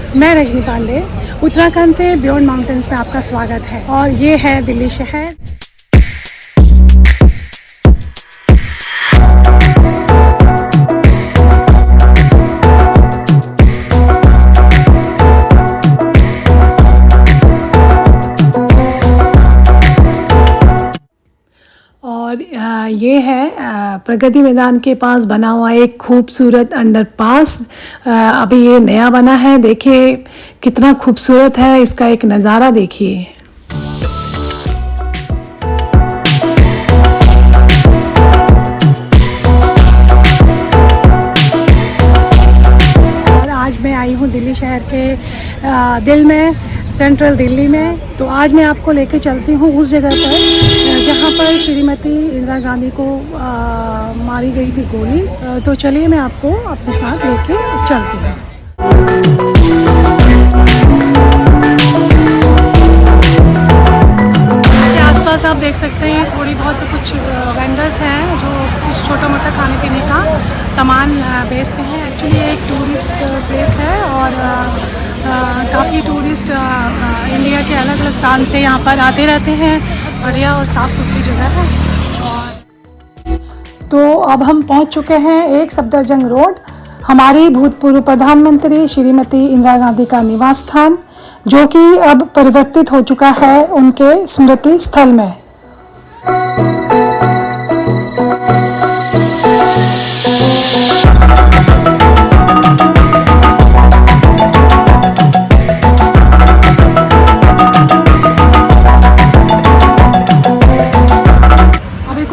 मैं रजनी पांडे उत्तराखंड से beyond mountains में आपका स्वागत है और ये है दिल्ली शहर। और ये है प्रगति मैदान के पास बना हुआ एक खूबसूरत अंडरपास। अभी ये नया बना है, देखिए कितना खूबसूरत है, इसका एक नज़ारा देखिए। और आज मैं आई हूँ दिल्ली शहर के दिल में, सेंट्रल दिल्ली में। तो आज मैं आपको लेके चलती हूँ उस जगह पर जहाँ पर श्रीमती इंदिरा गांधी को मारी गई थी गोली। तो चलिए मैं आपको अपने साथ लेके चलती हूँ। आसपास आप देख सकते हैं थोड़ी बहुत कुछ वेंडर्स हैं जो कुछ छोटा मोटा खाने पीने का सामान बेचते हैं। एक्चुअली ये एक टूरिस्ट प्लेस है और काफ़ी टूरिस्ट इंडिया के अलग अलग प्रांत से यहाँ पर आते रहते हैं। बढ़िया और साफ़ सुथरी जगह है। और तो अब हम पहुँच चुके हैं एक सफदरजंग रोड, हमारी भूतपूर्व प्रधानमंत्री श्रीमती इंदिरा गांधी का निवास स्थान, जो कि अब परिवर्तित हो चुका है उनके स्मृति स्थल में।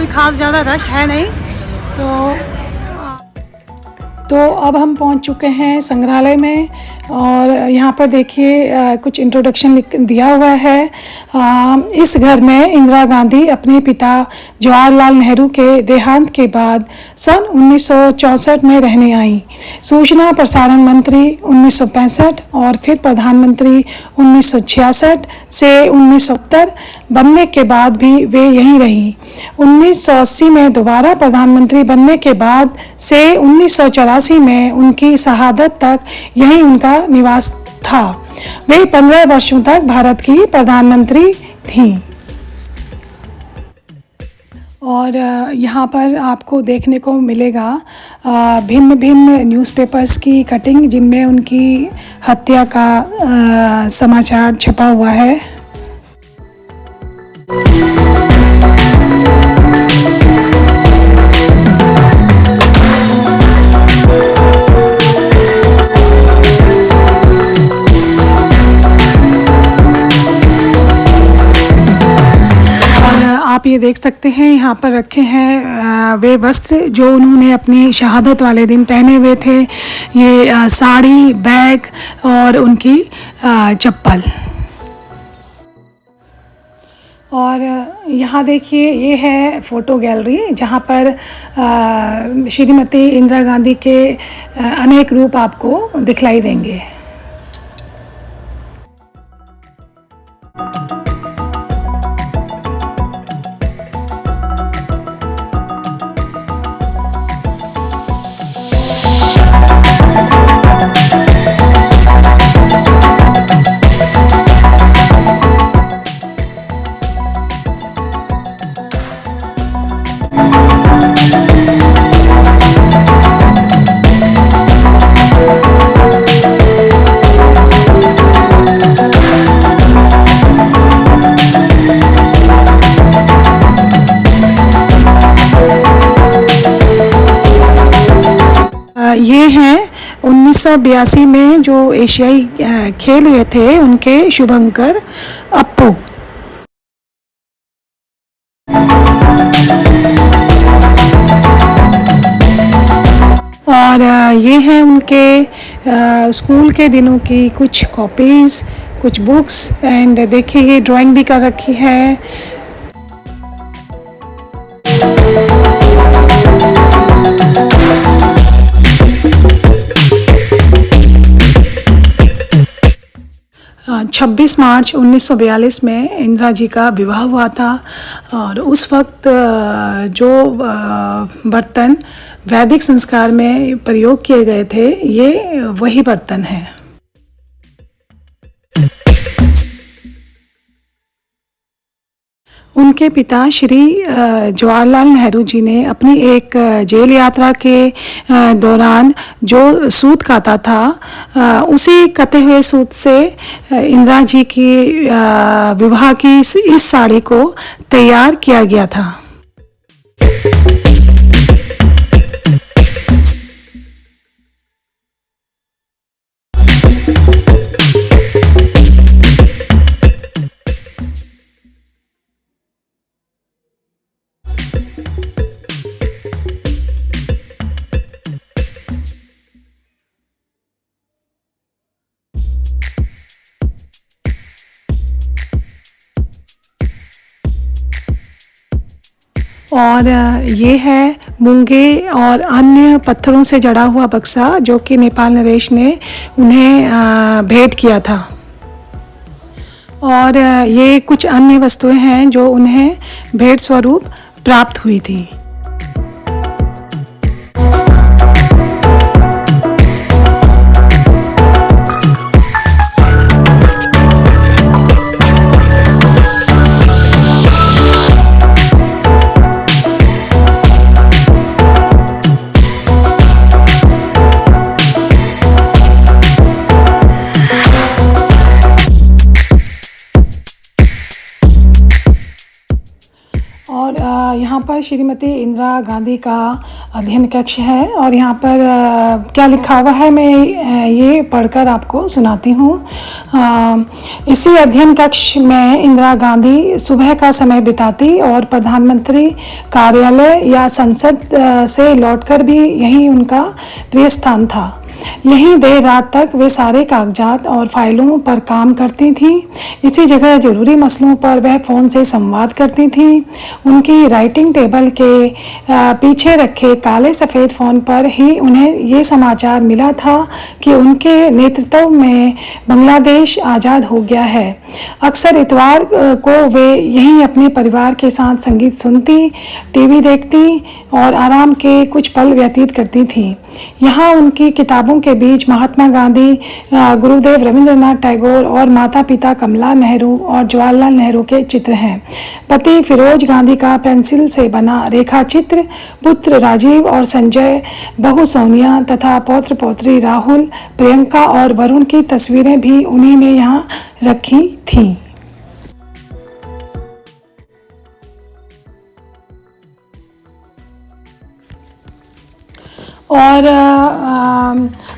खास ज़्यादा रश है नहीं। तो अब हम पहुंच चुके हैं संग्रहालय में और यहाँ पर देखिए कुछ इंट्रोडक्शन दिया हुआ है। इस घर में इंदिरा गांधी अपने पिता जवाहरलाल नेहरू के देहांत के बाद सन 1964 में रहने आई। सूचना प्रसारण मंत्री 1965 और फिर प्रधानमंत्री 1966 से 1970 बनने के बाद भी वे यहीं रहीं। 1980 में दोबारा प्रधानमंत्री बनने के बाद से 1984 में उनकी शहादत तक यहीं उनका निवास था। वे 15 वर्षों तक भारत की प्रधानमंत्री थीं। और यहाँ पर आपको देखने को मिलेगा भिन्न भिन्न न्यूज़पेपर्स की कटिंग, जिनमें उनकी हत्या का समाचार छपा हुआ है। आप ये देख सकते हैं यहाँ पर रखे हैं वे वस्त्र जो उन्होंने अपनी शहादत वाले दिन पहने हुए थे। ये साड़ी, बैग और उनकी चप्पल। और यहाँ देखिए ये है फ़ोटो गैलरी, जहाँ पर श्रीमती इंदिरा गांधी के अनेक रूप आपको दिखलाई देंगे। ये हैं 1982 में जो एशियाई खेल हुए थे उनके शुभंकर अप्पू। और ये हैं उनके स्कूल के दिनों की कुछ कॉपीज़, कुछ बुक्स। एंड देखिए ये ड्राइंग भी कर रखी है। छब्बीस मार्च 1942 में इंदिरा जी का विवाह हुआ था और उस वक्त जो बर्तन वैदिक संस्कार में प्रयोग किए गए थे ये वही बर्तन हैं। उनके पिता श्री जवाहरलाल नेहरू जी ने अपनी एक जेल यात्रा के दौरान जो सूत काता था, उसी कते हुए सूत से इंदिरा जी की विवाह की इस साड़ी को तैयार किया गया था। और ये है मूंगे और अन्य पत्थरों से जड़ा हुआ बक्सा जो कि नेपाल नरेश ने उन्हें भेंट किया था। और ये कुछ अन्य वस्तुएं हैं जो उन्हें भेंट स्वरूप प्राप्त हुई थी। और यहाँ पर श्रीमती इंदिरा गांधी का अध्ययन कक्ष है और यहाँ पर क्या लिखा हुआ है मैं ये पढ़कर आपको सुनाती हूँ। इसी अध्ययन कक्ष में इंदिरा गांधी सुबह का समय बिताती और प्रधानमंत्री कार्यालय या संसद से लौटकर भी यही उनका प्रिय स्थान था। यहीं देर रात तक वे सारे कागजात और फाइलों पर काम करती थीं। इसी जगह ज़रूरी मसलों पर वह फ़ोन से संवाद करती थीं। उनकी राइटिंग टेबल के पीछे रखे काले सफ़ेद फ़ोन पर ही उन्हें ये समाचार मिला था कि उनके नेतृत्व में बांग्लादेश आज़ाद हो गया है। अक्सर इतवार को वे यहीं अपने परिवार के साथ संगीत सुनती, टीवी देखती और आराम के कुछ पल व्यतीत करती थीं। यहाँ उनकी किताबों के बीच महात्मा गांधी, गुरुदेव रविंद्रनाथ टैगोर और माता पिता कमला नेहरू और जवाहरलाल नेहरू के चित्र हैं। पति फिरोज गांधी का पेंसिल से बना रेखा चित्र, पुत्र राजीव और संजय, बहू सोनिया तथा पौत्र पौत्री राहुल, प्रियंका और वरुण की तस्वीरें भी उन्हीं ने यहाँ रखी थीं। और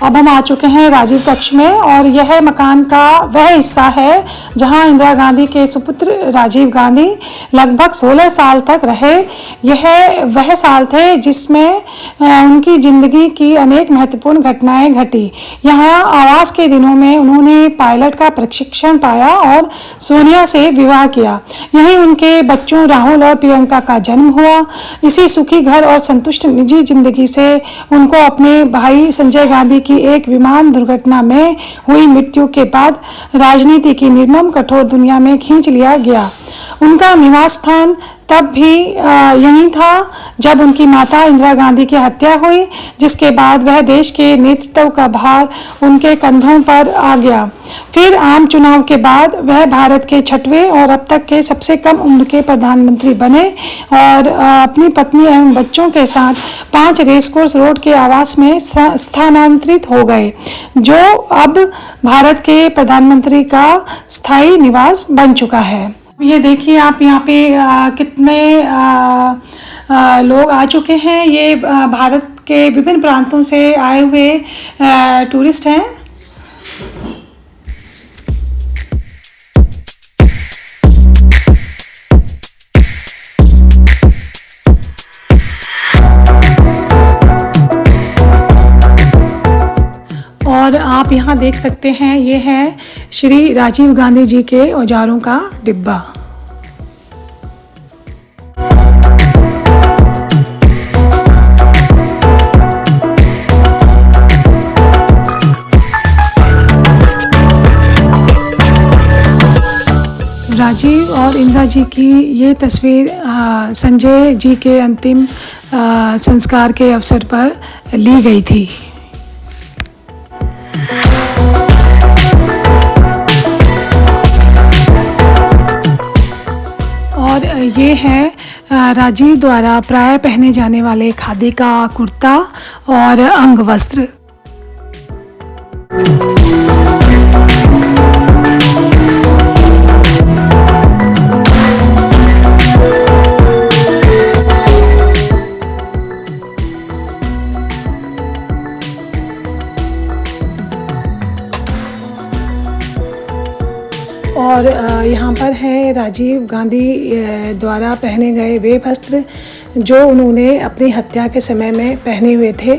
अब हम आ चुके हैं राजीव कक्ष में और यह मकान का वह हिस्सा है जहां इंदिरा गांधी के सुपुत्र राजीव गांधी लगभग 16 साल तक रहे। यह वह साल थे जिसमें उनकी ज़िंदगी की अनेक महत्वपूर्ण घटनाएं घटी। यहाँ आवास के दिनों में उन्होंने पायलट का प्रशिक्षण पाया और सोनिया से विवाह किया। यहीं उनके बच्चों राहुल और प्रियंका का जन्म हुआ। इसी सुखी घर और संतुष्ट निजी जिंदगी से उनको अपने भाई संजय गांधी की एक विमान दुर्घटना में हुई मृत्यु के बाद राजनीति की निर्मम कठोर दुनिया में खींच लिया गया। उनका निवास स्थान तब भी यही था जब उनकी माता इंदिरा गांधी की हत्या हुई, जिसके बाद वह देश के नेतृत्व का भार उनके कंधों पर आ गया। फिर आम चुनाव के बाद वह भारत के 6वें और अब तक के सबसे कम उम्र के प्रधानमंत्री बने और अपनी पत्नी एवं बच्चों के साथ 5 रेसकोर्स रोड के आवास में स्थानांतरित हो गए, जो अब भारत के प्रधानमंत्री का स्थायी निवास बन चुका है। ये देखिए आप यहाँ पे कितने लोग आ चुके हैं। ये भारत के विभिन्न प्रांतों से आए हुए टूरिस्ट हैं। और आप यहाँ देख सकते हैं ये है श्री राजीव गांधी जी के औजारों का डिब्बा। राजीव और इंदिरा जी की ये तस्वीर संजय जी के अंतिम संस्कार के अवसर पर ली गई थी। और ये है राजीव द्वारा प्राय पहने जाने वाले खादी का कुर्ता और अंग वस्त्र। और यहाँ पर है राजीव गांधी द्वारा पहने गए वे वस्त्र जो उन्होंने अपनी हत्या के समय में पहने हुए थे।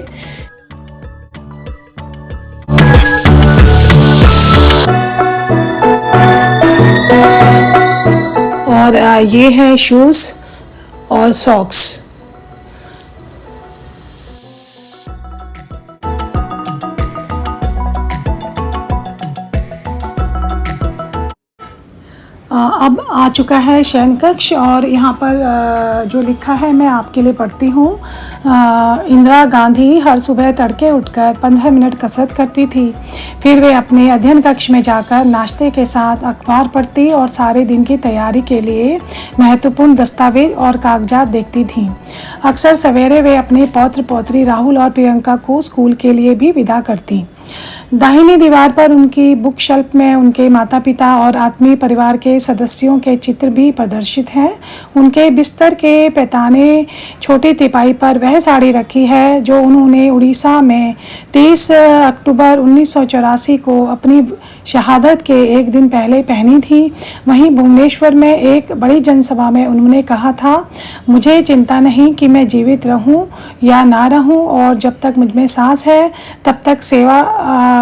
और ये है शूज़ और सॉक्स। अब आ चुका है शयन कक्ष और यहाँ पर जो लिखा है मैं आपके लिए पढ़ती हूँ। इंदिरा गांधी हर सुबह तड़के उठकर 15 मिनट कसरत करती थी, फिर वे अपने अध्ययन कक्ष में जाकर नाश्ते के साथ अखबार पढ़ती और सारे दिन की तैयारी के लिए महत्वपूर्ण दस्तावेज और कागजात देखती थीं। अक्सर सवेरे वे अपने पौत्र पौत्री राहुल और प्रियंका को स्कूल के लिए भी विदा करती। दाहिनी दीवार पर उनकी बुक शेल्फ में उनके माता पिता और आत्मीय परिवार के सदस्यों के चित्र भी प्रदर्शित हैं। उनके बिस्तर के पैताने छोटी तिपाई पर वह साड़ी रखी है जो उन्होंने उड़ीसा में 30 अक्टूबर 1984 को अपनी शहादत के एक दिन पहले पहनी थी। वहीं भुवनेश्वर में एक बड़ी जनसभा में उन्होंने कहा था, मुझे चिंता नहीं कि मैं जीवित रहूं या ना रहूं, और जब तक मुझ में सांस है तब तक सेवा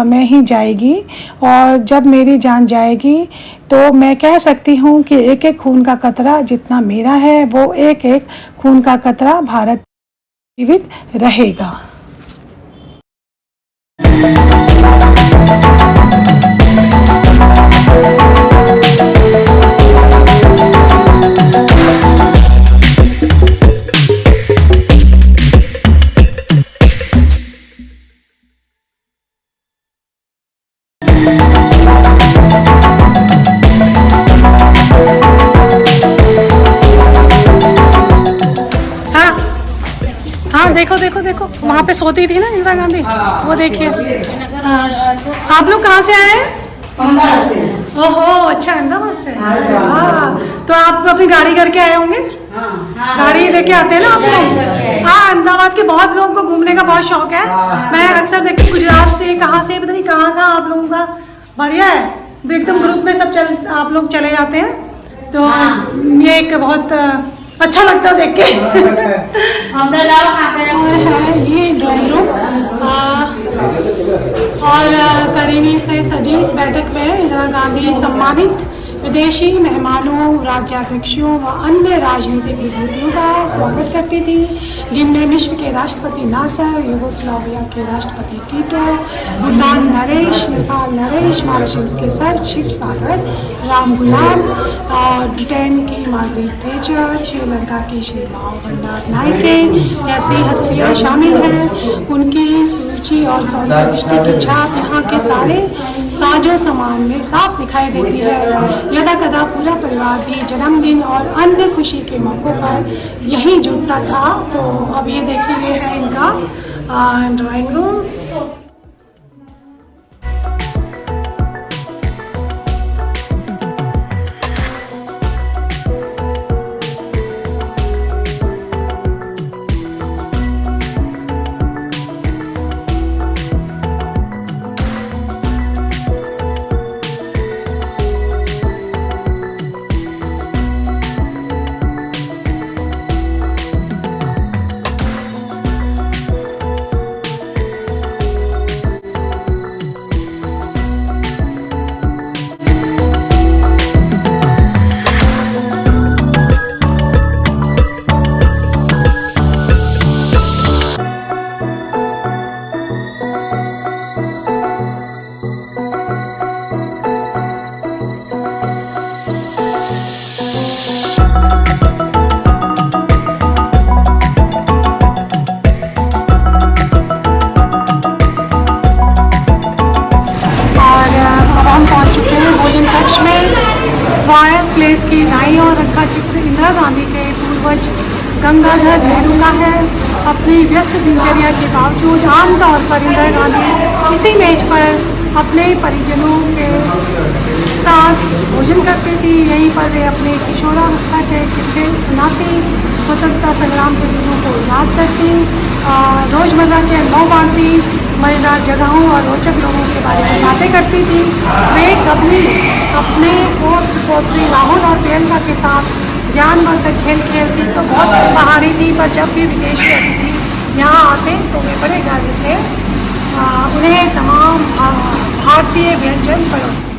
में ही जाएगी, और जब मेरी जान जाएगी तो मैं कह सकती हूँ कि एक एक खून का कतरा जितना मेरा है वो एक एक खून का कतरा भारत जीवित रहेगा। देखो देखो देखो, वहाँ पे सोती थी ना इंदिरा गांधी, वो देखिए। आप लोग कहाँ से आए हैं? ओहो, अच्छा, अहमदाबाद से। हाँ, तो आप अपनी गाड़ी करके आए होंगे? गाड़ी लेके आते हैं ना आप लोग? हाँ, अहमदाबाद के बहुत लोगों को घूमने का बहुत शौक है। मैं अक्सर देखती हूँ गुजरात से, कहाँ से, पता नहीं कहाँ आप लोगों का बढ़िया है, एकदम ग्रुप में सब आप लोग चले जाते हैं, तो ये एक बहुत अच्छा लगता है देख के। ये ड्राइंग रूम और करीनी से सजी इस बैठक में इंदिरा गांधी सम्मानित विदेशी मेहमानों, राज्याध्यक्षों व अन्य राजनीतिक विभूतियों का स्वागत करती थी, जिनमें मिस्र के राष्ट्रपति नासर, यूगोस्लाविया के राष्ट्रपति टीटो, भूटान नरेश, नेपाल नरेश, मॉरिशस के सर शिव सागर राम गुलाम और ब्रिटेन की मार्गरेट थैचर, श्रीलंका की श्री माओ भंडार नायके जैसी हस्तियां शामिल हैं। उनकी सूची और सौंदर्य दृष्टि की छाप यहाँ के सारे साजो सामान में साफ दिखाई देती है। यदा कदा पूरा परिवार भी जन्मदिन और अन्य खुशी के मौक़ों पर यहीं जुटता था। तो अब ये देखिए, ये है इनका ड्राइंग रूम। फायर प्लेस की दाईं ओर रखा चित्र इंदिरा गांधी के पूर्वज गंगाधर नेहरू का है। अपनी व्यस्त दिनचर्या के बावजूद आमतौर पर इंदिरा गांधी इसी मेज पर अपने परिजनों के साथ भोजन करती थी। यहीं पर वे अपने किशोरावस्था के किस्से सुनाती, स्वतंत्रता संग्राम के दिनों को याद करती, रोज़मर्रा के अनुभव बांटती, मज़ेदार जगहों और रोचक लोगों के बारे में बातें करती थी। वे कभी अपने पोत्र पोत्री राहुल और प्रियंका के साथ ज्ञानवर्धक खेल खेलती तो बहुत पहाड़ी थी, पर जब भी विदेशी अतिथि यहाँ आते तो वे बड़े गर्व से उन्हें तमाम भारतीय व्यंजन परोसते।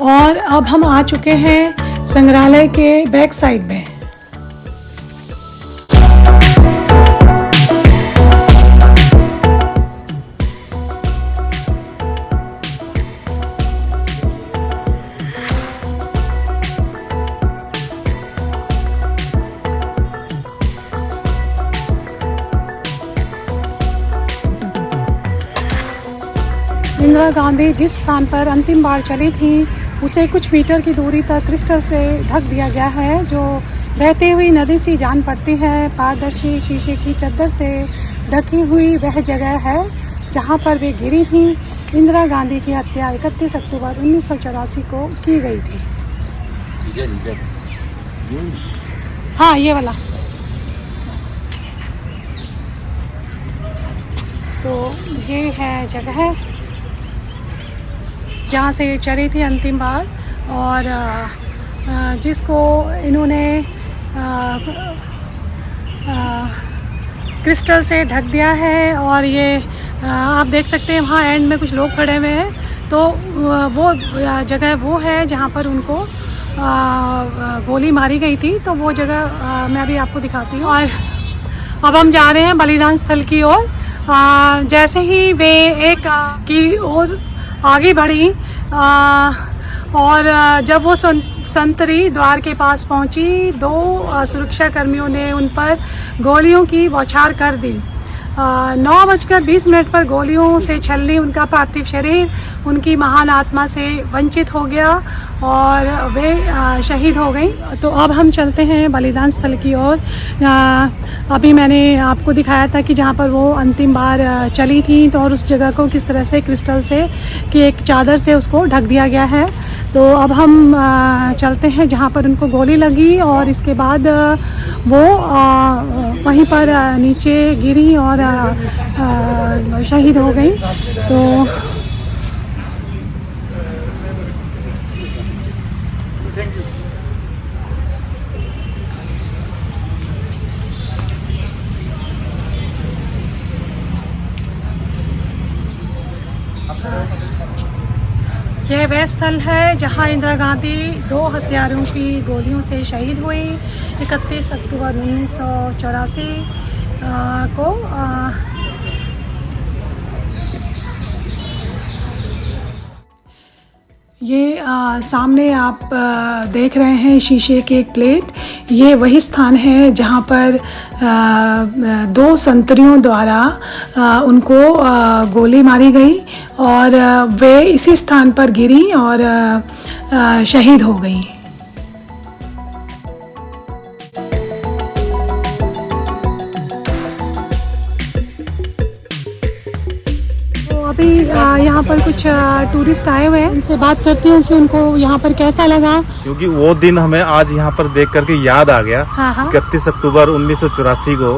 और अब हम आ चुके हैं संग्रहालय के बैक साइड में। इंदिरा गांधी जिस स्थान पर अंतिम बार चली थी उसे कुछ मीटर की दूरी तक क्रिस्टल से ढक दिया गया है, जो बहती हुई नदी सी जान पड़ती है। पारदर्शी शीशे की चद्दर से ढकी हुई वह जगह है जहां पर वे गिरी थी। इंदिरा गांधी की हत्या 31 अक्टूबर 1984 को की गई थी। हाँ, ये वाला। तो ये है जगह जहाँ से चली थी अंतिम बार, और जिसको इन्होंने क्रिस्टल से ढक दिया है। और ये आप देख सकते हैं वहाँ एंड में कुछ लोग खड़े हुए हैं, तो वो जगह वो है जहाँ पर उनको गोली मारी गई थी। तो वो जगह मैं अभी आपको दिखाती हूँ। और अब हम जा रहे हैं बलिदान स्थल की ओर। जैसे ही वे एक की ओर आगे बढ़ी और जब वो संतरी द्वार के पास पहुंची, दो सुरक्षा कर्मियों ने उन पर गोलियों की बौछार कर दी। 9:20 पर गोलियों से छलनी उनका पार्थिव शरीर उनकी महान आत्मा से वंचित हो गया और वे शहीद हो गई। तो अब हम चलते हैं बलिदान स्थल की ओर। अभी मैंने आपको दिखाया था कि जहाँ पर वो अंतिम बार चली थी, तो और उस जगह को किस तरह से क्रिस्टल से की एक चादर से उसको ढक दिया गया है। तो अब हम चलते हैं जहाँ पर उनको गोली लगी, और इसके बाद वो वहीं पर नीचे गिरी और शहीद हो गई। तो यह वह स्थल है जहां इंदिरा गांधी 2 हत्यारों की गोलियों से शहीद हुई 31 अक्टूबर 1984 को। ये सामने आप देख रहे हैं शीशे की एक प्लेट। ये वही स्थान है जहाँ पर 2 संतरियों द्वारा उनको गोली मारी गई और वे इसी स्थान पर गिरी और शहीद हो गई। अभी यहाँ पर कुछ टूरिस्ट आए हुए हैं, उनसे बात करती हूँ कि उनको यहाँ पर कैसा लगा। क्योंकि वो दिन हमें आज यहाँ पर देख करके याद आ गया। 31 अक्टूबर 1984 को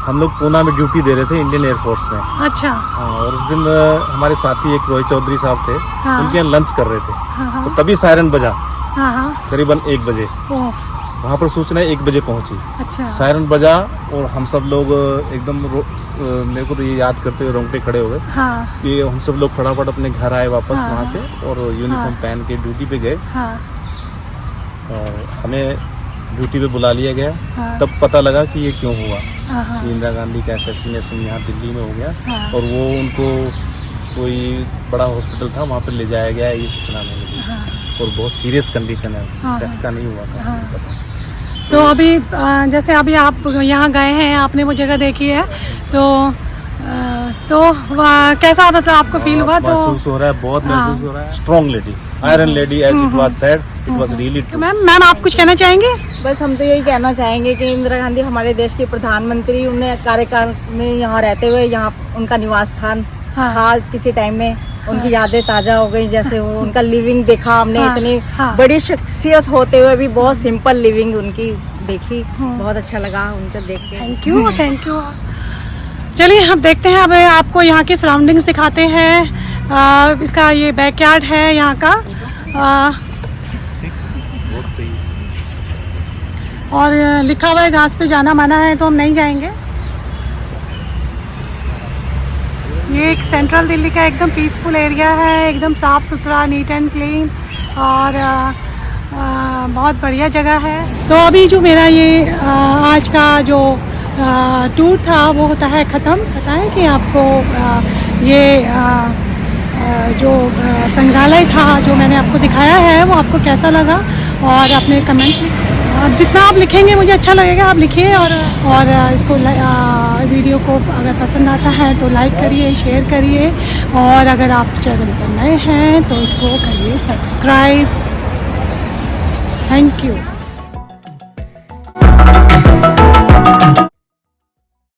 हम लोग पूना में ड्यूटी दे रहे थे इंडियन एयरफोर्स में। अच्छा। और उस दिन हमारे साथी एक रोहित चौधरी साहब थे, उनके यहाँ लंच कर रहे थे। तो तभी सायरन बजा करीबन 1 बजे। वहाँ पर सूचना 1 बजे पहुँची। अच्छा। सायरन बजा और हम सब लोग एकदम मेरे को तो ये याद करते हुए रोंगटे खड़े हो गए कि हम सब लोग फटाफट अपने घर आए वापस वहाँ से और यूनिफॉर्म पहन के ड्यूटी पे गए। और हमें ड्यूटी पे बुला लिया गया। हाँ। तब पता लगा कि ये क्यों हुआ, हाँ, कि इंदिरा गांधी का असैसिनेशन यहाँ दिल्ली में हो गया। हाँ। और वो उनको कोई बड़ा हॉस्पिटल था वहाँ पे ले जाया गया, ये सूचना नहीं मिली। हाँ। और बहुत सीरियस कंडीशन है, हाँ। डेथ का नहीं हुआ था। हाँ। पता। तो अभी जैसे अभी आप यहाँ गए हैं, आपने वो जगह देखी है, तो कैसा मतलब आपको फील हुआ? तो महसूस हो रहा है, बहुत हाँ। महसूस हो रहा है। Strong lady, iron lady, as it was said, it was really too true. Ma'am आप कुछ कहना चाहेंगे? बस हम तो यही कहना चाहेंगे कि इंदिरा गांधी हमारे देश की प्रधानमंत्री, उन्हें कार्यकाल में यहाँ रहते हुए यहाँ उनका निवास स्थान हाँ। था किसी टाइम में, उनकी यादें ताज़ा हो गई। जैसे वो उनका लिविंग देखा हमने, हाँ, इतनी हाँ। बड़ी शख्सियत होते हुए भी बहुत सिंपल लिविंग उनकी देखी, बहुत अच्छा लगा उनको देख के। Thank you. चलिए अब देखते हैं, अब आपको यहाँ की सराउंडिंग्स दिखाते हैं। इसका ये बैकयार्ड है यहाँ का, बहुत सही। और लिखा हुआ है घास पे जाना मना है, तो हम नहीं जाएंगे। ये एक सेंट्रल दिल्ली का एकदम पीसफुल एरिया है, एकदम साफ़ सुथरा, नीट एंड क्लीन, और बहुत बढ़िया जगह है। तो अभी जो मेरा ये आज का जो टूर था वो होता है ख़त्म। पता है कि आपको ये जो संग्रहालय था जो मैंने आपको दिखाया है वो आपको कैसा लगा, और अपने कमेंट्स जितना आप लिखेंगे मुझे अच्छा लगेगा। आप लिखिए, और इसको वीडियो को अगर पसंद आता है तो लाइक करिए, शेयर करिए, और अगर आप चैनल पर नए हैं तो इसको करिए सब्सक्राइब। Thank you.